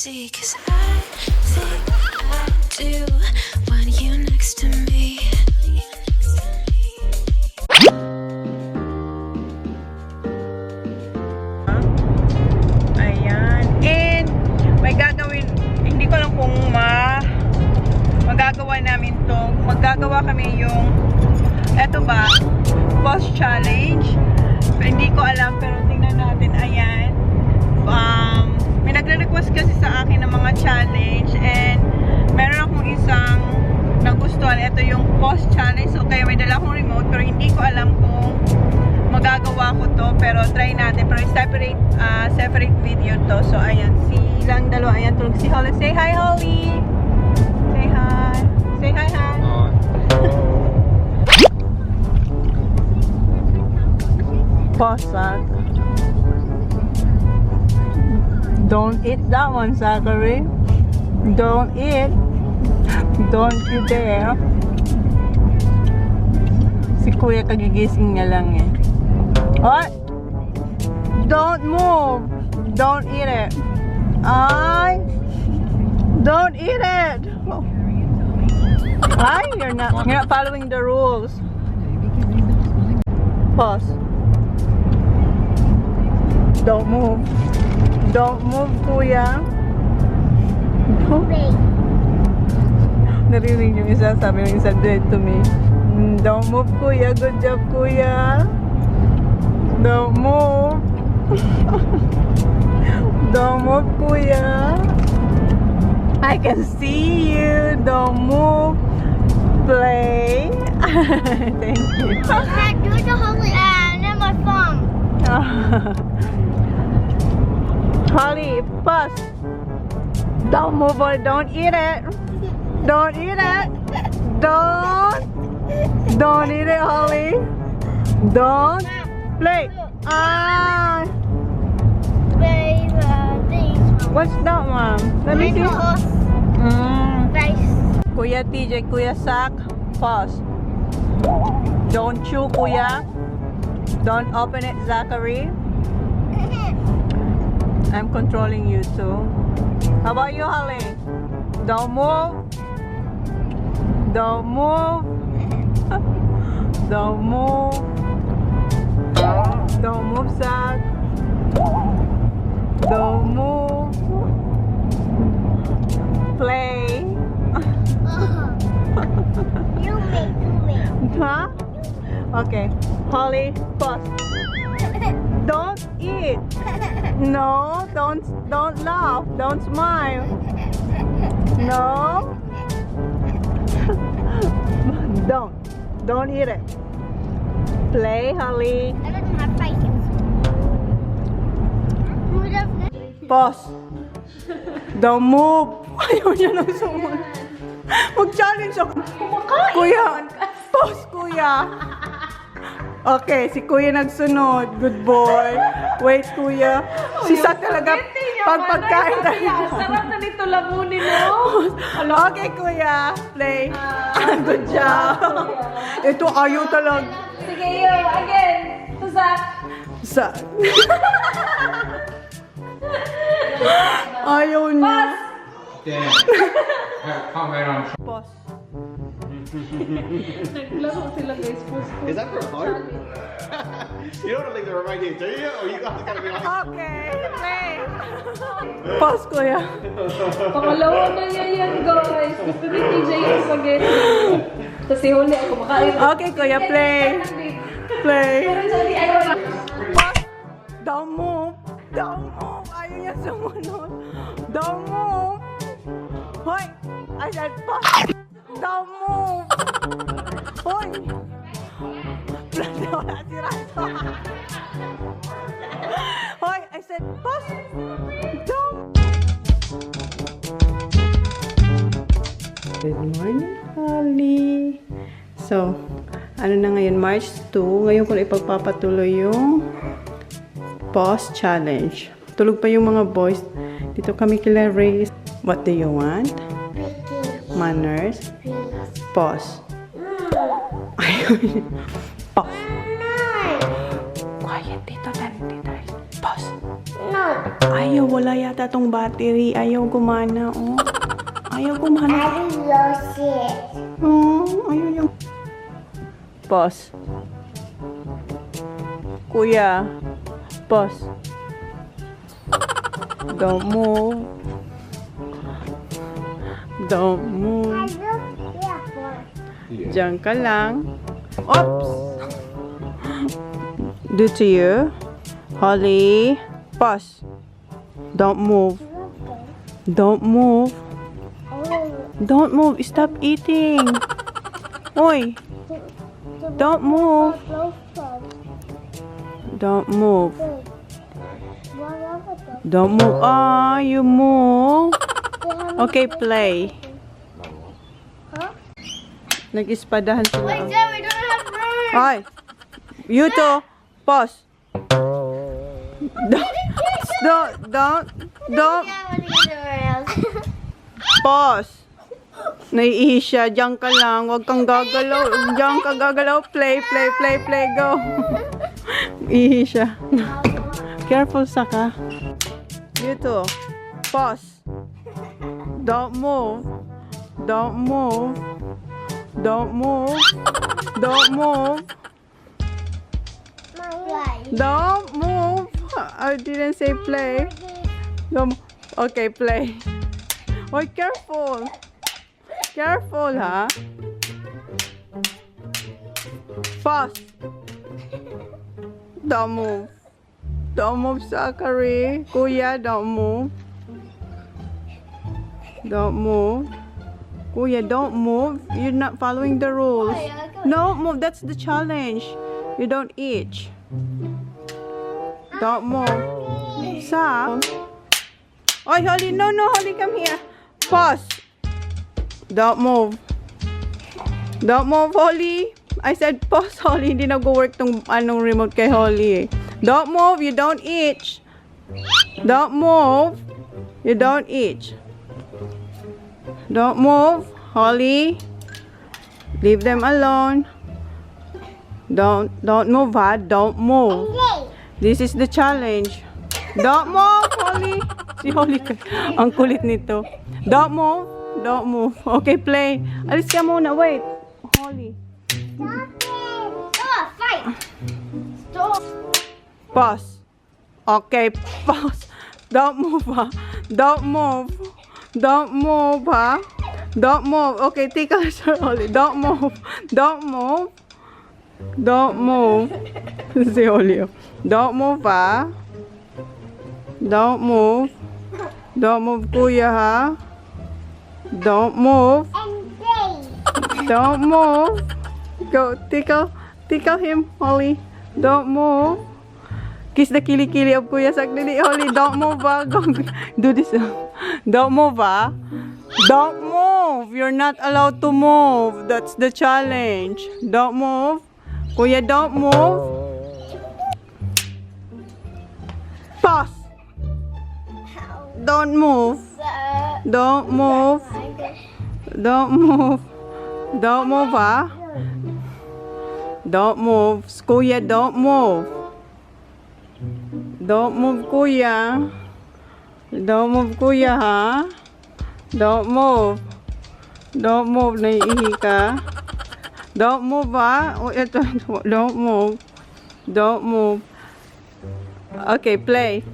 see, 'cause I think I do want you next to me. Ayan. And may gagawin, hindi ko lang kung magagawa namin to. Magagawa kami yung eto ba, boss challenge. Hindi ko alam, pero tingnan natin. Ayan. May nagre-request kasi sa akin ng mga challenge, and meron akong isang nagustuhan. Ito yung post challenge. So, kaya may dala akong remote, pero hindi ko alam kung magagawa ko to, pero try natin. Pero separate video to. So, ayan. Silang dalawa. Ayan, tulog si Holly. Say hi, Holly! Say hi! Say hi, hi! Pause. Don't eat that one, Zachary. Don't eat. Don't you dare. Si Kuya kagigising niya lang eh. What? Don't move. Don't eat it. Don't eat it. You're not following the rules. Pause. Don't move. Don't move, Kuya. Narinig yung isa, sabi ng isa, do it to me. Don't move, Kuya. Good job, Kuya. Don't move. Don't move, Kuya. I can see you. Don't move. Play. Thank you. I do the holy and then my phone. Holly, pause. Don't move or don't eat it. Don't eat it. Don't eat it, Holly. Don't play. What's that one? Let me see. Kuya TJ, Kuya Sak, pause. Don't chew, Kuya. Don't open it, Zachary. I'm controlling you too. How about you, Holly? Don't move. Don't move. Don't move. Don't move, Zach. Don't move. Play. You make me. Huh? Okay. Holly, pause. Don't eat. No, don't laugh. Don't smile. No. Don't eat it. Play, Holly. I don't have patience. Pause. Don't move. Ayaw niya nang sumunod. Mag-challenge ako. Kuya, pause, Kuya. Okay, si Kuya nagsunod. Good boy. Wait, Kuya. Si Sak talaga pag pagkain tayo. Sarap na nito lamunin mo. Okay, Kuya. Play. Good job. Ito ayaw talaga. Sige, yo. Again. To Zach. Sak. Ayaw niya. Damn. Comment on. Pause. Naglaro sila guys. Is that for a heart? You don't want to leave the right here, do you? Or you guys gotta be like. Okay, play. Pause, Kuya. Pangalawa na yan guys. Gusto ni TJ yung spaghetti. Kasi huli ako makain. Okay, Kuya, play. Play. Pero sorry, ayaw na. Pause. Don't move. Don't move. Ayaw niya sumunod. Don't move. Hoy! I said pause. Don't move. Hoy! Wala si Rato. Hoy! I said pause. Don't. Good morning, Holly. So, ano na ngayon? March 2. Ngayon ko na ipagpapatuloy yung pause challenge. Tulog pa yung mga boys. Dito kami kila Ray. What do you want? Manners. Pause. Ayun. Pause. Quiet dito, dito. Pause. No. Ayaw, wala yata tong battery. Ayaw gumana, oh. Ayaw gumana. lost it. Oh, ayaw yung... Pause. Kuya. Pause. Don't move. Don't move. Diyan ka lang. Oops! Do to you. Holly. Pause. Don't move. Don't move. Don't move. Stop eating. Oi. Don't move. Don't move. Don't move. Ah, you move. Okay, play. Nag-ispadahan sila. Wait, Dad, we don't have room. Ay! You two! Pause! Don't! Pause! Naiihi siya. Diyan ka lang. Huwag kang gagalaw. Diyan ka gagalaw. Play, go. Ihi siya. Careful, Saka. You two. Pause. Don't move. Don't move. Don't move. Don't move. Don't move. I didn't say play. Don't. Okay, play. Oh, careful. Careful, ha? Pause. Don't move. Don't move, Zachary. Kuya, don't move. Don't move. Kuya, don't move. You're not following the rules. Don't move. That's the challenge. You don't itch. Don't move. Sa. Oh, Holly. No, Holly, come here. Pause. Don't move. Don't move, Holly. I said pause, Holly. Hindi nag-work tong anong remote kay Holly. Don't move. You don't itch. Don't move. You don't itch. Don't move, Holly. Leave them alone. Don't move, ha? Don't move. This is the challenge. Don't move, Holly. Si Holly, ang kulit nito. Don't move. Don't move. Okay, play. Alis ka muna. Wait. Holly. Stop, fight. Stop. Pause. Okay, pause. Don't move, ha? Don't move. Don't move, ha? Don't move. Okay, take a shot, Holly. Don't move. Don't move. Don't move. Si Holly. Don't move, ha? Don't move. Don't move, kuya, ha? Don't move. Don't move. Go, tickle him, Holly. Don't move. Kiss the kili-kili of Kuya Sakdili. Holly, don't move, ha? Go, do this. Don't move, ha? Don't move. You're not allowed to move. That's the challenge. Don't move. Kuya, don't move. Pause. Don't move. Don't move. Don't move. Don't move, ha? Don't move. Kuya, don't move. Don't move, Kuya. Don't move, Kuya, ha? Don't move. Don't move. Naiihi ka. Don't move, ha? Oh, ito. Don't move. Don't move. Okay, play.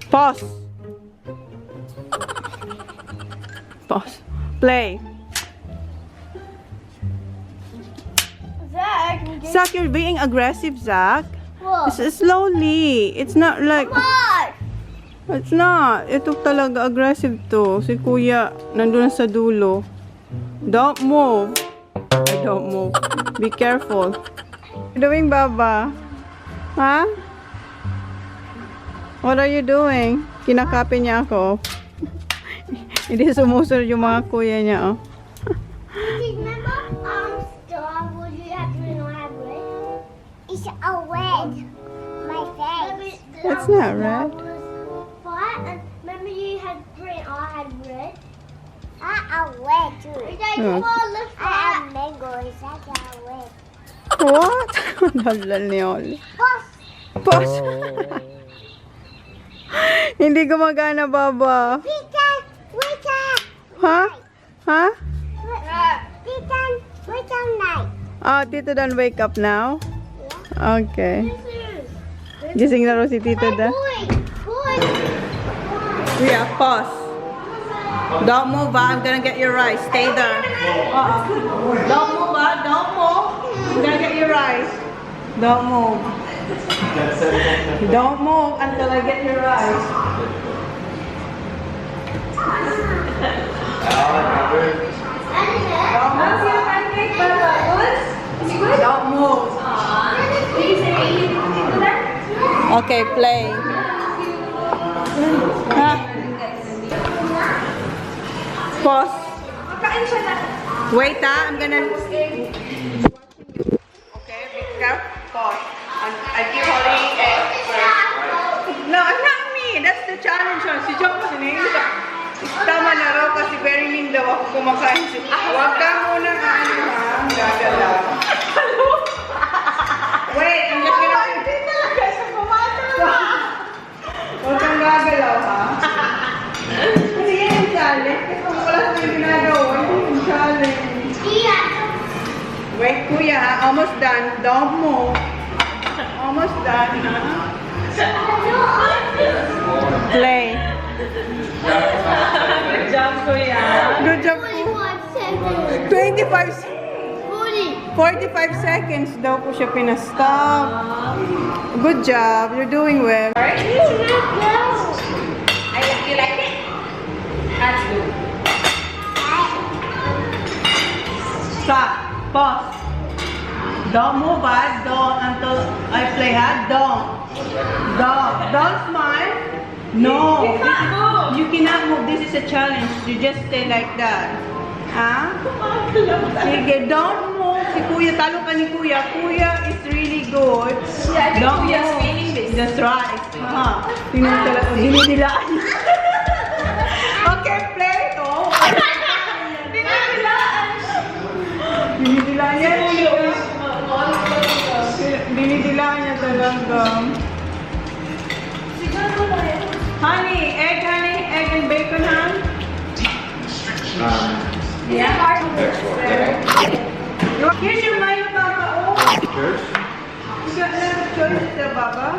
Pause. Pause. Play. Zach, you're being aggressive, Zach. What? Slowly. It's not like... What? It's not. Ito talaga aggressive to. Si Kuya, nandun na sa dulo. Don't move. Don't move. Be careful. What are you doing, Baba? Ha? What are you doing? Kinakapi niya ako. Hindi sumusunod yung mga kuya niya, oh. Remember, Star Wars, you have to know how red? It's a red. My face. That's not red. What? And remember you had green, I had red? I have red too. Oh. I have mango, is that red? What? Halal ni Oli. Boss! Pause. Hindi gumagana, Baba. Wake up. Ha? Ha? Wake up night. Oh, Tito Dan wake up now? Okay. Gising na rin si Tito Dan. Boy. Yeah, pause. Don't move, I'm gonna get your rice. Stay there. Don't move, don't move. I'm gonna get your rice. Don't move. Don't move until I get your rice. How's your pancake, Baba? Good? Is it good? Don't move. Please, Okay, play. Ha? Pause. Kain siya na. Wait, I'm gonna. Okay, be careful. Pause. I keep holding it first. No, not me. That's the challenge. Si John kasi nahihila. Tama na raw kasi very mean daw ako kumakain. Huwag ka muna ano ha. Gagalaw. Wait, I'm just gonna... Hindi talaga sa pumata. Huwag kang gagalaw ha. Kasi yan yung challenge. Kasi kung wala sa yung ginagawa, yun yung challenge. Wait, kuya ha. Almost done. Don't move. Almost done ha. Play. Good job, Kuya. Good job. 25 45 seconds daw po siya pinastop. Good job. You're doing well. You like it? That's good. Stop. Pause. Don't move, don't until I play hard. Don't smile. No. You can't move. You cannot move. This is a challenge. You just stay like that. Ha? Sige, don't move. Si Kuya, talo ka ni Kuya. Kuya is really good. Yeah, I think Don't Kuya's move. winning this. That's right. Ha? Tingnan talaga. Dinidilaan. Okay, play ito. Dinidilaan niya. Dinidilaan niya talaga. Honey, egg and bacon, huh? Yeah. Next one, okay? Here's your mayo, Papa. Oh, Cheers. you got a lot of choices there, Papa.